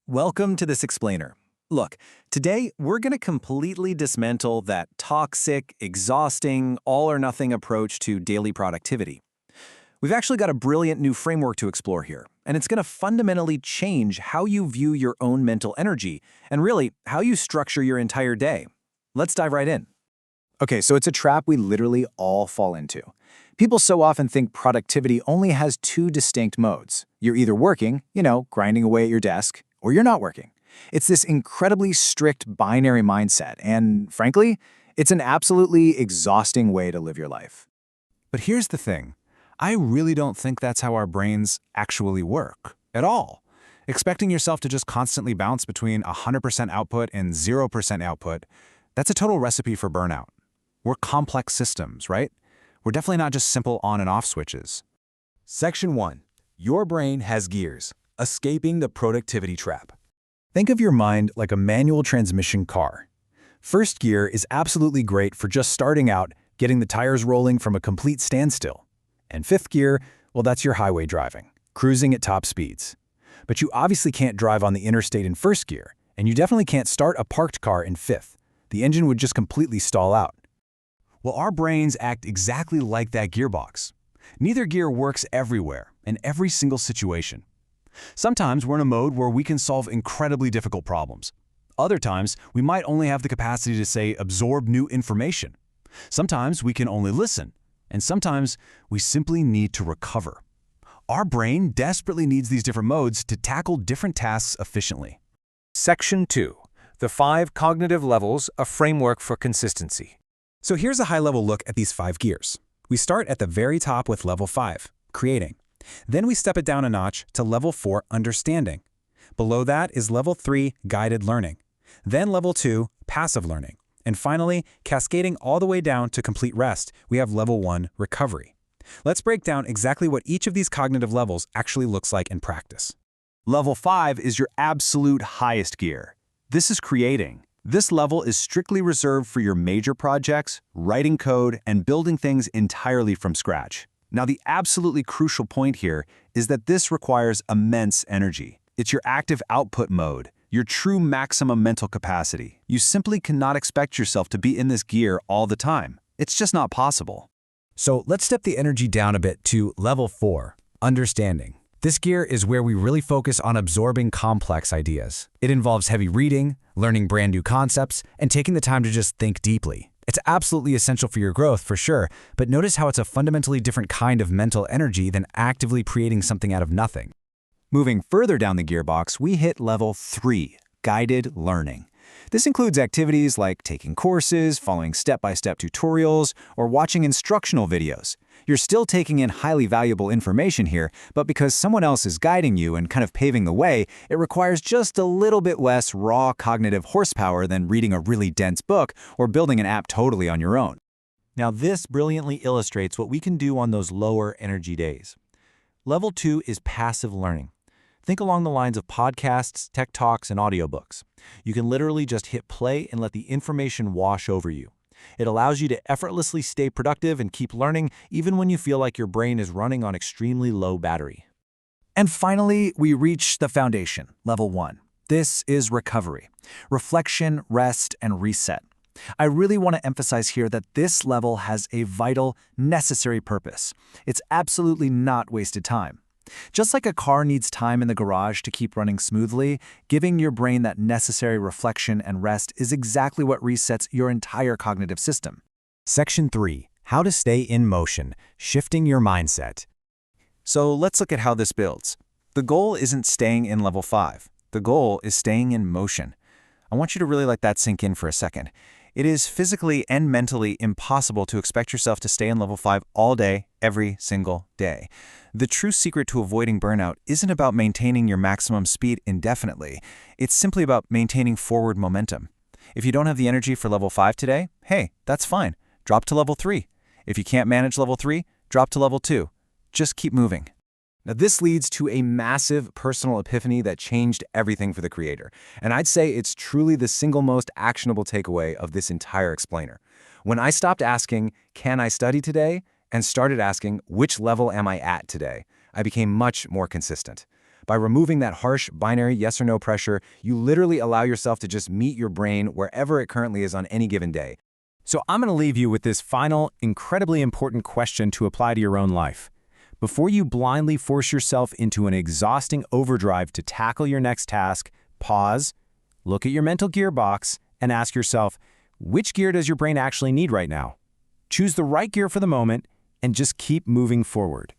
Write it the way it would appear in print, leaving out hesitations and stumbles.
Welcome to this explainer. Look, today we're going to completely dismantle that toxic, exhausting, all or nothing approach to daily productivity. We've actually got a brilliant new framework to explore here, and it's going to fundamentally change how you view your own mental energy and really how you structure your entire day. Let's dive right in. Okay, so it's a trap we literally all fall into. People so often think productivity only has two distinct modes. You're either working, grinding away at your desk, or you're not working. It's this incredibly strict binary mindset, and frankly, it's an absolutely exhausting way to live your life. But here's the thing. I really don't think that's how our brains actually work at all. Expecting yourself to just constantly bounce between 100% output and 0% output, that's a total recipe for burnout. We're complex systems, right? We're definitely not just simple on and off switches. Section 1. Your brain has gears. Escaping the productivity trap. Think of your mind like a manual transmission car. First gear is absolutely great for just starting out, getting the tires rolling from a complete standstill. And fifth gear, well, that's your highway driving, cruising at top speeds. But you obviously can't drive on the interstate in first gear, and you definitely can't start a parked car in fifth. The engine would just completely stall out. Well, our brains act exactly like that gearbox. Neither gear works everywhere, in every single situation. Sometimes we're in a mode where we can solve incredibly difficult problems. Other times, we might only have the capacity to, say, absorb new information. Sometimes we can only listen, and sometimes we simply need to recover. Our brain desperately needs these different modes to tackle different tasks efficiently. Section 2. The 5 Cognitive Levels, a Framework for Consistency. So here's a high-level look at these 5 gears. We start at the very top with level 5, creating. Then we step it down a notch to level 4, understanding. Below that is level 3, guided learning. Then level 2, passive learning. And finally, cascading all the way down to complete rest, we have level 1, recovery. Let's break down exactly what each of these cognitive levels actually looks like in practice. Level 5 is your absolute highest gear. This is creating. This level is strictly reserved for your major projects, writing code, and building things entirely from scratch. Now, the absolutely crucial point here is that this requires immense energy. It's your active output mode, your true maximum mental capacity. You simply cannot expect yourself to be in this gear all the time. It's just not possible. So let's step the energy down a bit to level 4, understanding. This gear is where we really focus on absorbing complex ideas. It involves heavy reading, learning brand new concepts, and taking the time to just think deeply. It's absolutely essential for your growth, for sure, but notice how it's a fundamentally different kind of mental energy than actively creating something out of nothing. Moving further down the gearbox, we hit level 3, guided learning. This includes activities like taking courses, following step-by-step tutorials, or watching instructional videos. You're still taking in highly valuable information here, but because someone else is guiding you and kind of paving the way, it requires just a little bit less raw cognitive horsepower than reading a really dense book or building an app totally on your own. Now, this brilliantly illustrates what we can do on those lower energy days. Level 2 is passive learning. Think along the lines of podcasts, tech talks, and audiobooks. You can literally just hit play and let the information wash over you. It allows you to effortlessly stay productive and keep learning even when you feel like your brain is running on extremely low battery. And finally, we reach the foundation, level 1. This is recovery, reflection, rest, and reset. I really want to emphasize here that this level has a vital, necessary purpose. It's absolutely not wasted time. Just like a car needs time in the garage to keep running smoothly, giving your brain that necessary reflection and rest is exactly what resets your entire cognitive system. Section 3. How to stay in motion, shifting your mindset. So let's look at how this builds. The goal isn't staying in level 5. The goal is staying in motion. I want you to really let that sink in for a second. It is physically and mentally impossible to expect yourself to stay in level 5 all day, every single day. The true secret to avoiding burnout isn't about maintaining your maximum speed indefinitely. It's simply about maintaining forward momentum. If you don't have the energy for level 5 today, hey, that's fine. Drop to level 3. If you can't manage level 3, drop to level 2. Just keep moving. Now, this leads to a massive personal epiphany that changed everything for the creator. And I'd say it's truly the single most actionable takeaway of this entire explainer. When I stopped asking, can I study today? And started asking, which level am I at today? I became much more consistent. By removing that harsh binary yes or no pressure, you literally allow yourself to just meet your brain wherever it currently is on any given day. So I'm going to leave you with this final, incredibly important question to apply to your own life. Before you blindly force yourself into an exhausting overdrive to tackle your next task, pause, look at your mental gearbox, and ask yourself, which gear does your brain actually need right now? Choose the right gear for the moment, and just keep moving forward.